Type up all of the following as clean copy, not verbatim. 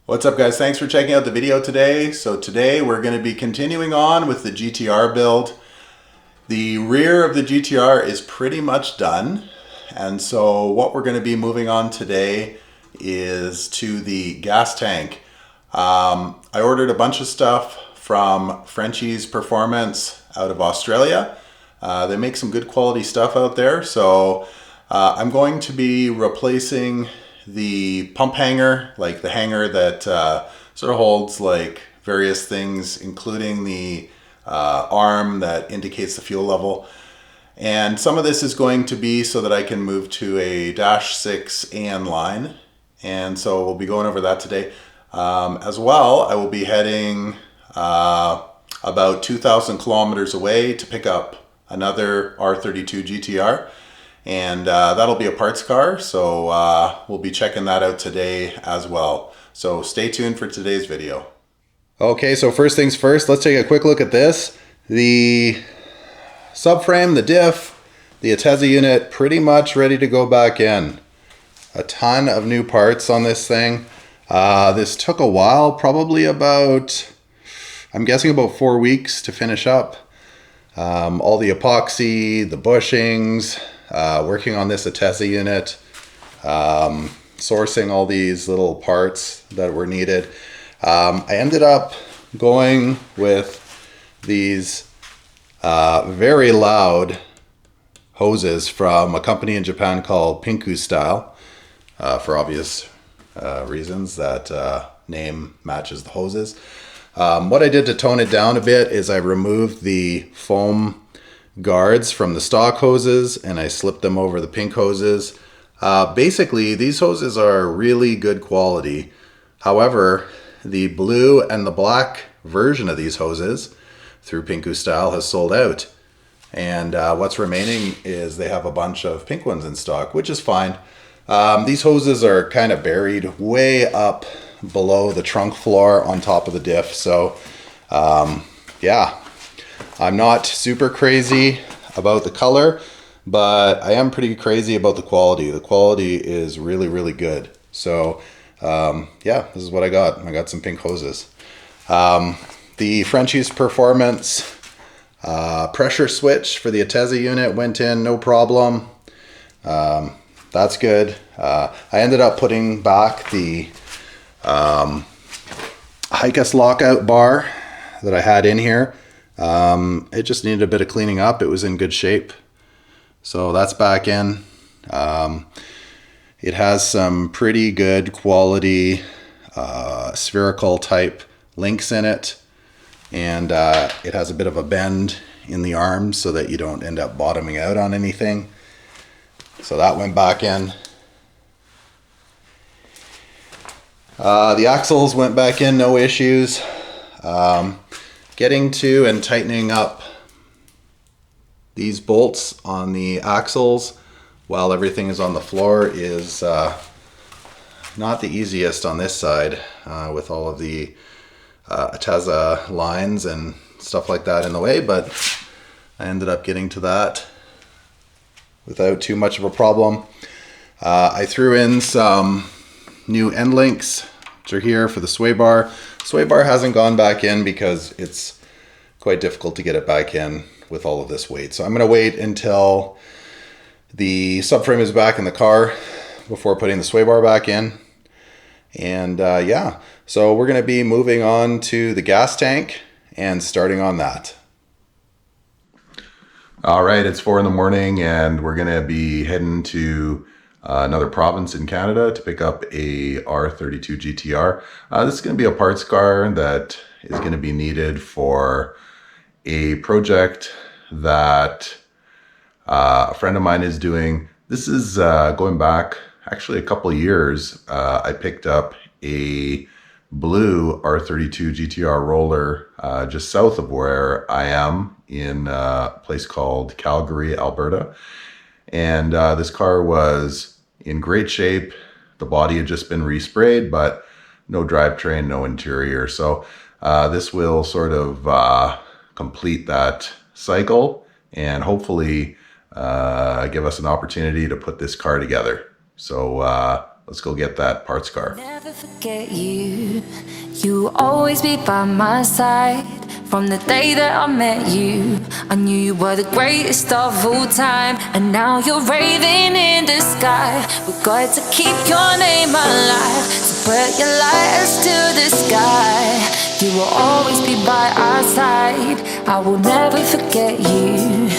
What's up guys, thanks for checking out the video today. So today we're going to be continuing on with the GTR build. The rear of the GTR is pretty much done. And so what we're going to be moving on today is to the gas tank. I ordered a bunch of stuff from Frenchies Performance out of Australia. They make some good quality stuff out there. So I'm going to be replacing the pump hanger, like the hanger that sort of holds like various things, including the arm that indicates the fuel level. And some of this is going to be so that I can move to a -6 AN line. And so we'll be going over that today. As well, I will be heading about 2,000 kilometers away to pick up another R32 GTR. And that'll be a parts car, so we'll be checking that out today as well. So stay tuned for today's video. Okay, so first things first, let's take a quick look at this. The subframe, the diff, the Ateza unit, pretty much ready to go back in. A ton of new parts on this thing. This took a while, probably about, I'm guessing about 4 weeks to finish up. All the epoxy, the bushings, working on this Ateza unit, sourcing all these little parts that were needed. I ended up going with these very loud hoses from a company in Japan called Pinku Style, for obvious reasons. That name matches the hoses. What I did to tone it down a bit is I removed the foam guards from the stock hoses and I slipped them over the pink hoses. Basically, these hoses are really good quality. However, the blue and the black version of these hoses through Pinku Style has sold out. And what's remaining is they have a bunch of pink ones in stock, which is fine. These hoses are kind of buried way up below the trunk floor on top of the diff. So yeah, I'm not super crazy about the color, but I am pretty crazy about the quality. The quality is really, really good. So yeah, this is what I got. I got some pink hoses. The Frenchies Performance pressure switch for the Ateza unit went in, no problem. That's good. I ended up putting back the Hikas lockout bar that I had in here. It just needed a bit of cleaning up. It was in good shape. So that's back in. It has some pretty good quality spherical type links in it. And it has a bit of a bend in the arms so that you don't end up bottoming out on anything. So that went back in. The axles went back in, no issues. Getting to and tightening up these bolts on the axles while everything is on the floor is not the easiest on this side with all of the Ateza lines and stuff like that in the way, but I ended up getting to that without too much of a problem. I threw in some new end links, which are here for the sway bar. Sway bar hasn't gone back in because it's quite difficult to get it back in with all of this weight. So I'm going to wait until the subframe is back in the car before putting the sway bar back in. And yeah, so we're going to be moving on to the gas tank and starting on that. All right, it's 4 in the morning and we're going to be heading to another province in Canada to pick up a R32 GTR. This is going to be a parts car that is going to be needed for a project that a friend of mine is doing. This is going back actually a couple of years. I picked up a blue R32 GTR roller just south of where I am in a place called Calgary, Alberta. And this car was in great shape. The body had just been resprayed, but no drivetrain, no interior. So this will sort of complete that cycle and hopefully give us an opportunity to put this car together. So let's go get that parts car. Never forget you. You will always be by my side. From the day that I met you, I knew you were the greatest of all time. And now you're raving in the sky. We've got to keep your name alive. So put your lighters to the sky. You will always be by our side. I will never forget you.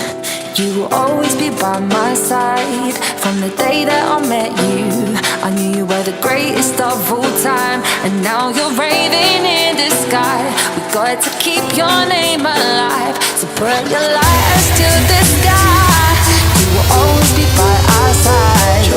You will always be by my side. From the day that I met you, I knew you were the greatest of all time. And now you're raving in the sky. We got to keep your name alive. So put your lighters to the sky. You will always be by our side.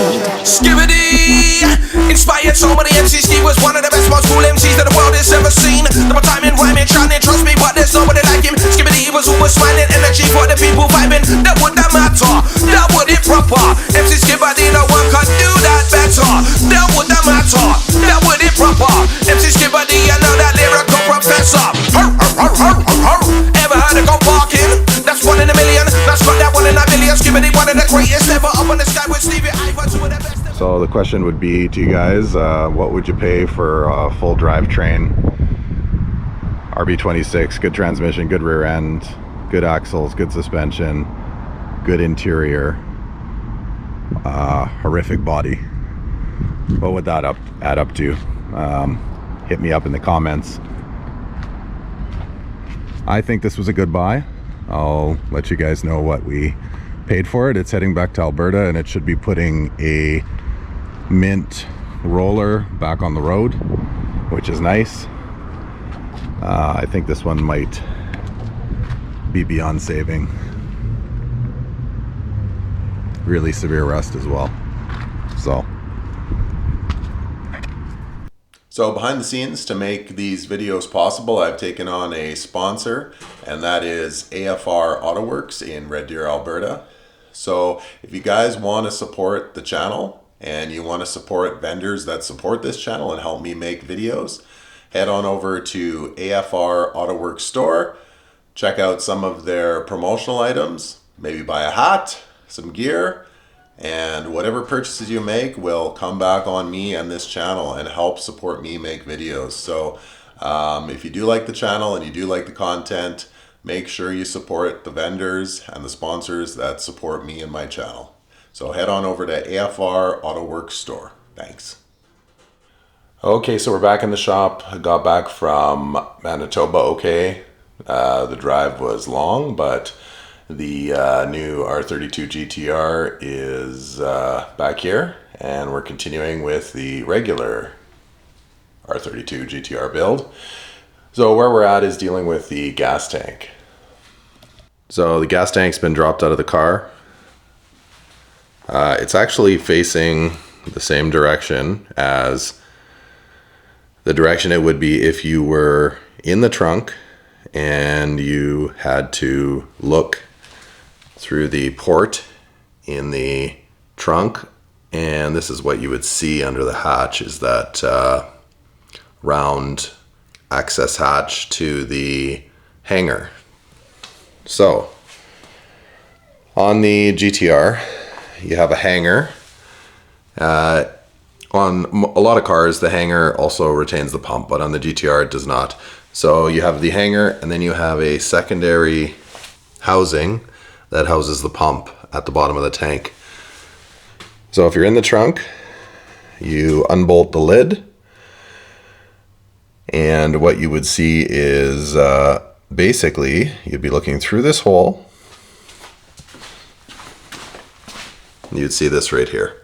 Skibbity! Inspired so many MCs, he was one of the best, most cool MCs that the world has ever seen. Double timing, rhyming, shining, trust me, but there's nobody like him. Skibbity was who was smiling, energy for the people vibing. That would not matter, that would it proper. MC Skibbity, no one could do that better. That would not matter, that would it proper. MC Skibbity, I know that lyrical professor. Ever heard of go parking? That's one in a million. That's not that one in a billion. Skibbity, one of the greatest ever up on the sky with Stevie Ivan, two of the best. So the question would be to you guys, what would you pay for a full drivetrain? RB26, good transmission, good rear end, good axles, good suspension, good interior, horrific body. What would that add up to? Hit me up in the comments. I think this was a good buy. I'll let you guys know what we paid for it. It's heading back to Alberta, and it should be putting a mint roller back on the road, which is nice. I think this one might be beyond saving. Really severe rust as well. So behind the scenes, to make these videos possible, I've taken on a sponsor, and that is AFR Autoworks in Red Deer, Alberta. So if you guys want to support the channel and you want to support vendors that support this channel and help me make videos, head on over to AFR Autoworks store, check out some of their promotional items, maybe buy a hat, some gear, and whatever purchases you make will come back on me and this channel and help support me make videos. So if you do like the channel and you do like the content, make sure you support the vendors and the sponsors that support me and my channel. So head on over to AFR Autoworks store. Thanks. Okay, so we're back in the shop. I got back from Manitoba okay. The drive was long, but the new R32 GTR is back here, and we're continuing with the regular R32 GTR build. So where we're at is dealing with the gas tank. So the gas tank's been dropped out of the car. It's actually facing the same direction as the direction it would be if you were in the trunk and you had to look through the port in the trunk, and this is what you would see under the hatch, is that round access hatch to the hangar. So on the GTR you have a hangar. On a lot of cars the hangar also retains the pump, but on the GTR it does not. So you have the hangar, and then you have a secondary housing that houses the pump at the bottom of the tank. So if you're in the trunk, you unbolt the lid, and what you would see is basically you'd be looking through this hole. You'd see this right here.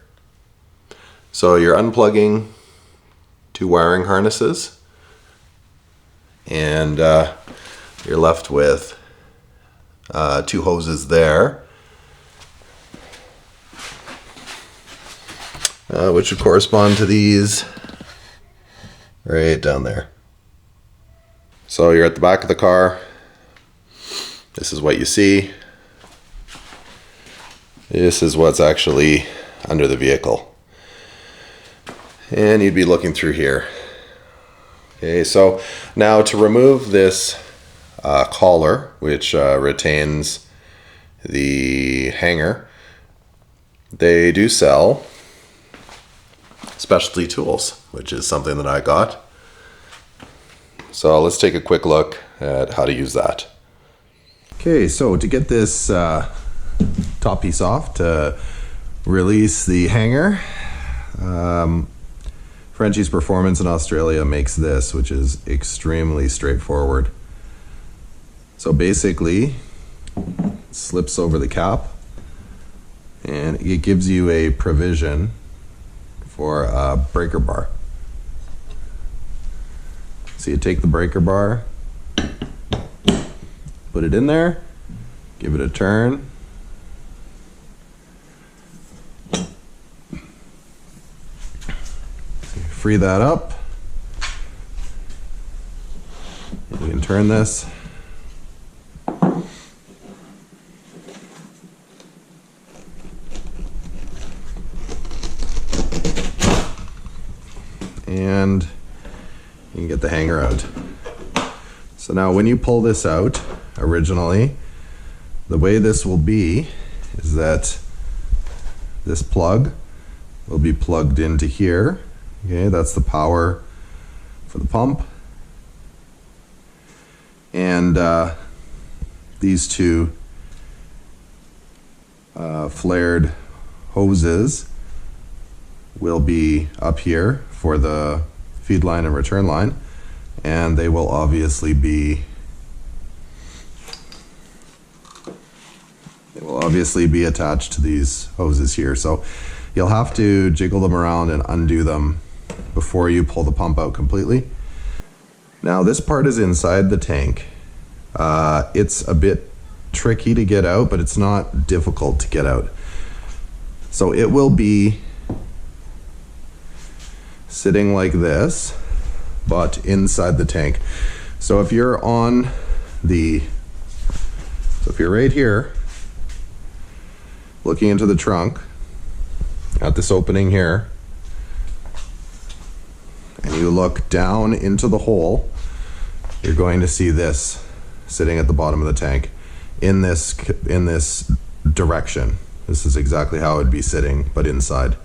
So you're unplugging two wiring harnesses, and you're left with two hoses there, which would correspond to these right down there. So you're at the back of the car. This is what you see. This is what's actually under the vehicle. And you'd be looking through here. Okay, so now to remove this collar, which retains the hanger, they do sell specialty tools, which is something that I got. So let's take a quick look at how to use that. Okay, so to get this top piece off, to release the hanger, Frenchies Performance in Australia makes this, which is extremely straightforward. So basically, it slips over the cap, and it gives you a provision for a breaker bar. So you take the breaker bar, put it in there, give it a turn. Free that up. We can turn this. And you can get the hanger out. So now when you pull this out, originally, the way this will be is that this plug will be plugged into here. Okay, that's the power for the pump. And these two flared hoses will be up here for the feed line and return line, and they will obviously be attached to these hoses here. So you'll have to jiggle them around and undo them before you pull the pump out completely. Now this part is inside the tank. It's a bit tricky to get out, but it's not difficult to get out. So it will be sitting like this, but inside the tank. So if you're right here, looking into the trunk at this opening here, and you look down into the hole, you're going to see this sitting at the bottom of the tank in this direction. This is exactly how it would be sitting, but inside.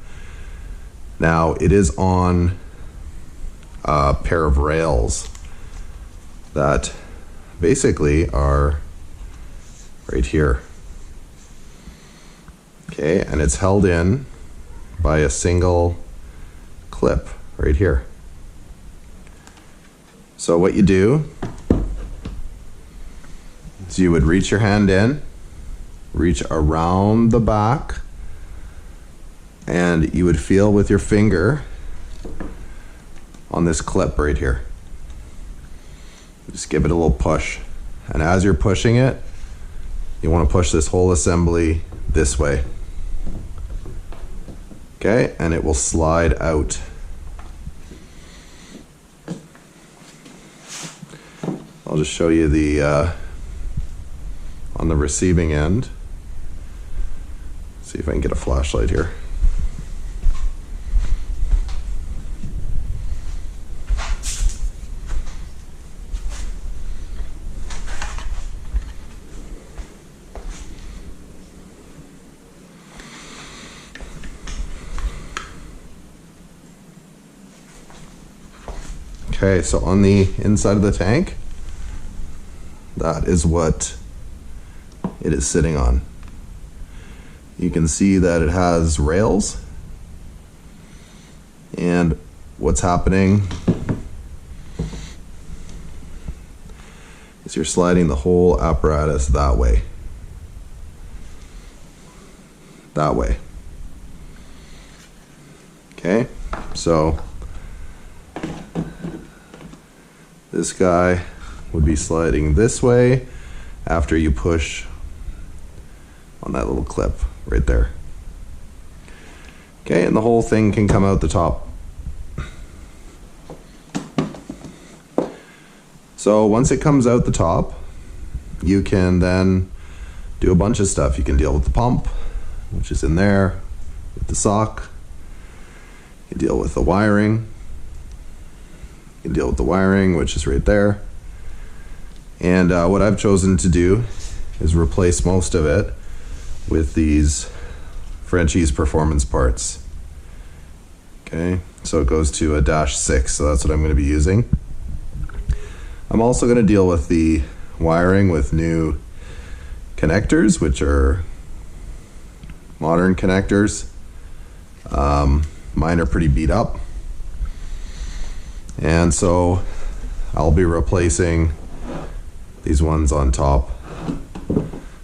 Now it is on a pair of rails that basically are right here. Okay, and it's held in by a single clip right here. So what you do is you would reach your hand in, reach around the back, and you would feel with your finger on this clip right here. Just give it a little push. And as you're pushing it, you want to push this whole assembly this way. Okay, and it will slide out. I'll just show you the on the receiving end. See if I can get a flashlight here. Okay, so on the inside of the tank, that is what it is sitting on. You can see that it has rails, and what's happening is you're sliding the whole apparatus that way. That way. Okay, so this guy would be sliding this way after you push on that little clip right there. Okay, and the whole thing can come out the top. So once it comes out the top, you can then do a bunch of stuff. You can deal with the pump, which is in there, with the sock. You deal with the wiring. You can deal with the wiring, which is right there. And what I've chosen to do is replace most of it with these Frenchies Performance parts. Okay, so it goes to a -6, so that's what I'm going to be using. I'm also going to deal with the wiring with new connectors, which are modern connectors. Mine are pretty beat up, and so I'll be replacing these ones on top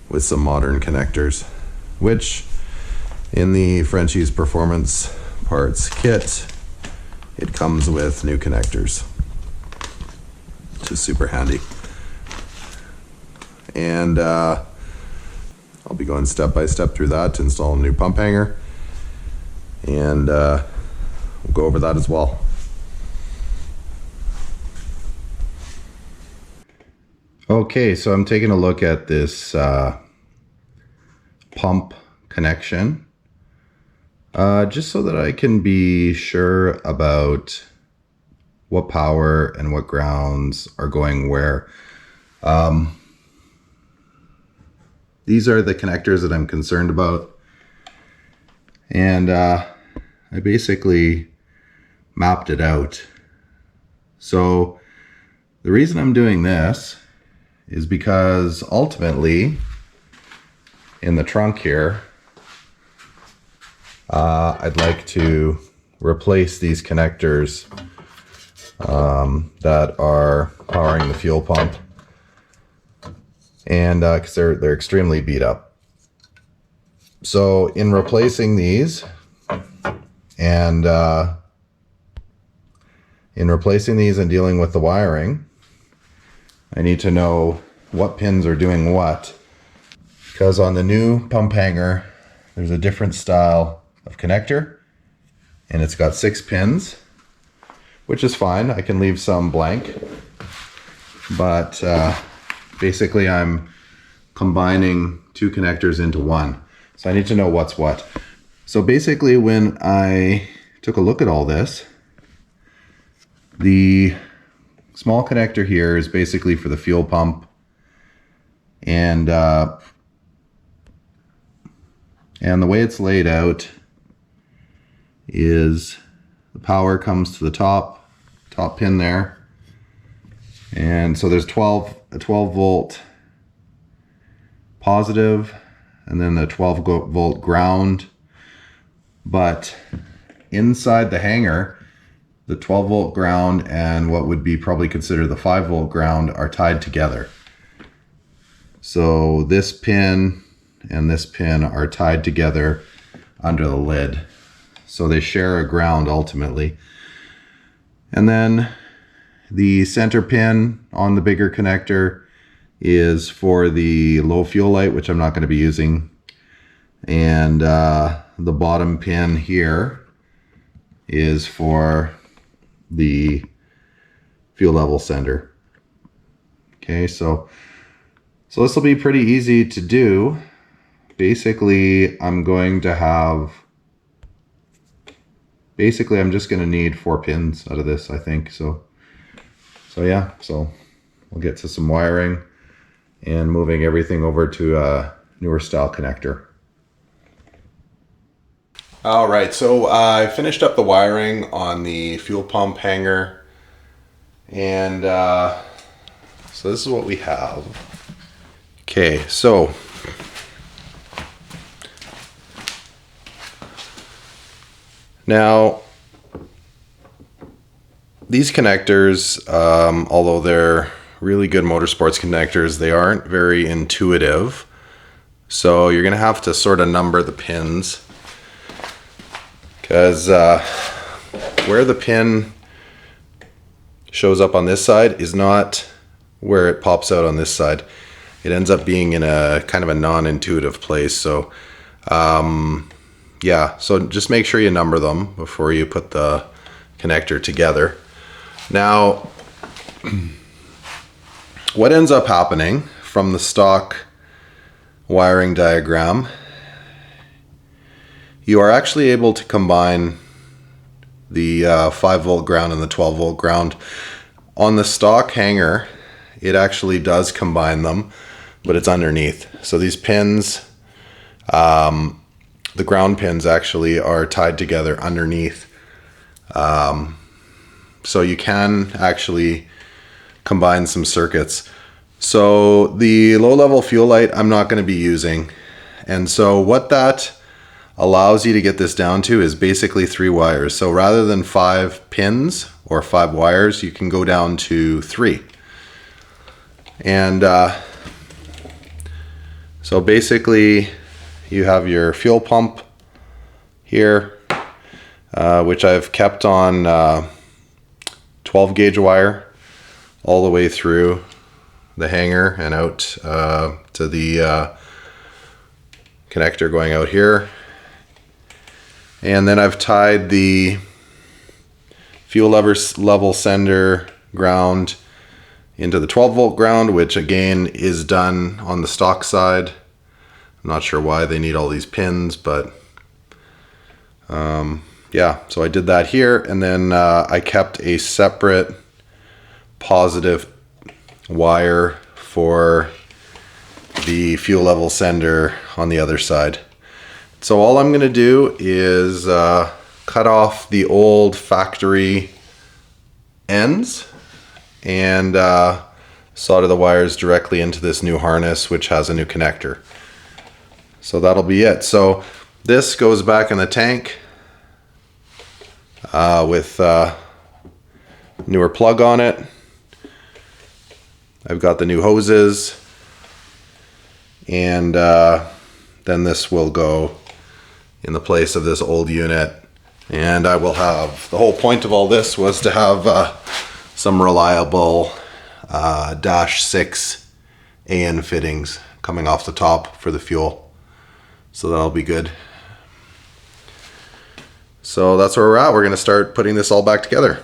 with some modern connectors, which in the Frenchies Performance parts kit, it comes with new connectors, which is super handy. And I'll be going step by step through that to install a new pump hanger, and we'll go over that as well. Okay, so I'm taking a look at this pump connection, just so that I can be sure about what power and what grounds are going where. These are the connectors that I'm concerned about, and I basically mapped it out. So the reason I'm doing this is because ultimately in the trunk here, I'd like to replace these connectors that are powering the fuel pump, and because they're extremely beat up. So in replacing these and dealing with the wiring, I need to know what pins are doing what, because on the new pump hanger there's a different style of connector, and it's got 6 pins, which is fine. I can leave some blank, but basically I'm combining 2 connectors into one, so I need to know what's what. So basically, when I took a look at all this, the small connector here is basically for the fuel pump, and the way it's laid out is the power comes to the top pin there, and so there's a 12 volt positive, and then the 12 volt ground. But inside the hanger, the 12 volt ground and what would be probably considered the 5 volt ground are tied together. So this pin and this pin are tied together under the lid, so they share a ground ultimately. And then the center pin on the bigger connector is for the low fuel light, which I'm not going to be using, and the bottom pin here is for the fuel level sender. Okay, so this will be pretty easy to do. Basically, I'm just going to need 4 pins out of this, I think. So yeah, so we'll get to some wiring and moving everything over to a newer style connector. All right, so I finished up the wiring on the fuel pump hanger, and so this is what we have. Okay, so now these connectors, although they're really good motorsports connectors, they aren't very intuitive. So you're gonna have to sort of number the pins, because where the pin shows up on this side is not where it pops out on this side. It ends up being in a kind of a non-intuitive place. So yeah, so just make sure you number them before you put the connector together. Now, what ends up happening from the stock wiring diagram, you are actually able to combine the 5 volt ground and the 12 volt ground. On the stock hanger, it actually does combine them, but it's underneath. So these pins, the ground pins actually are tied together underneath So you can actually combine some circuits. So the low-level fuel light I'm not going to be using. And so what that allows you to get this down to is basically 3 wires. So rather than 5 pins or 5 wires, you can go down to 3. And so basically you have your fuel pump here, which I've kept on 12 gauge wire all the way through the hanger and out to the connector going out here. And then I've tied the fuel level sender ground into the 12 volt ground, which again is done on the stock side. I'm not sure why they need all these pins, but yeah, so I did that here. And then I kept a separate positive wire for the fuel level sender on the other side. So all I'm going to do is cut off the old factory ends and solder the wires directly into this new harness, which has a new connector. So that'll be it. So this goes back in the tank with newer plug on it. I've got the new hoses, and then this will go in the place of this old unit. And I will have, the whole point of all this was to have some reliable dash 6 AN fittings coming off the top for the fuel. So that'll be good. So that's where we're at. We're going to start putting this all back together.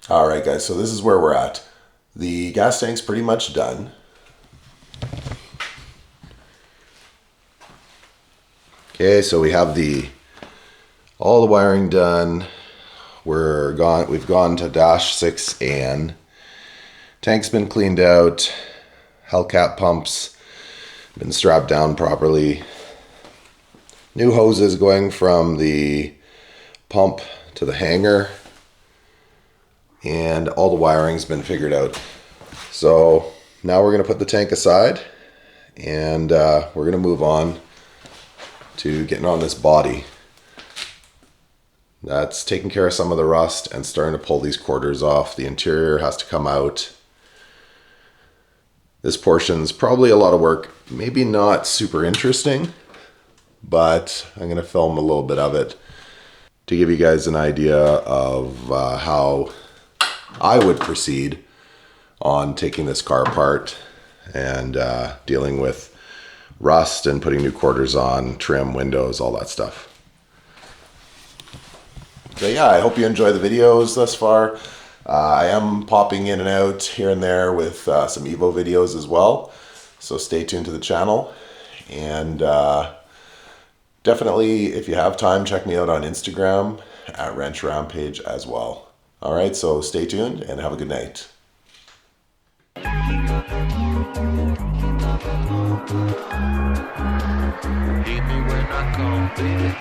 Alright guys, so this is where we're at. The gas tank's pretty much done. Okay, so we have all the wiring done. We've gone to dash 6 AN. Tank's been cleaned out. Hellcat pumps been strapped down properly. New hoses going from the pump to the hanger. And all the wiring's been figured out. So now we're going to put the tank aside and we're going to move on to getting on this body. That's taking care of some of the rust and starting to pull these quarters off. The interior has to come out. This portion's probably a lot of work, maybe not super interesting, but I'm going to film a little bit of it to give you guys an idea of how I would proceed on taking this car apart and dealing with rust and putting new quarters on, trim, windows, all that stuff. So yeah, I hope you enjoy the videos thus far. I am popping in and out here and there with some Evo videos as well. So stay tuned to the channel. And definitely, if you have time, check me out on Instagram at Wrench Rampage as well. All right, so stay tuned and have a good night. Hit me when I come, baby.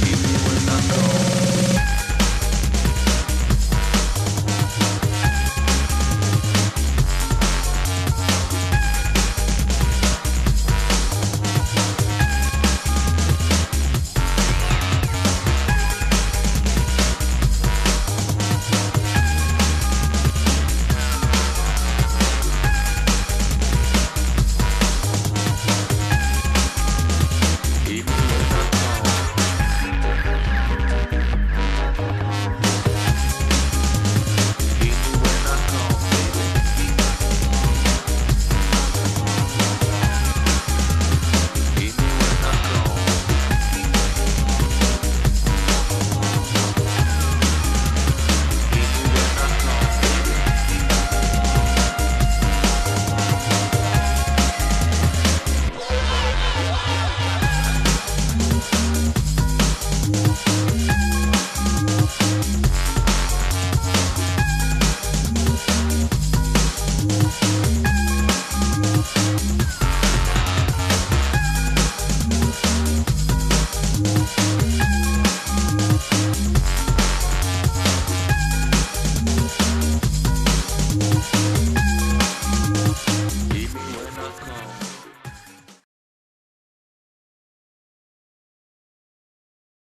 Hit me when I come. Hit me when I come.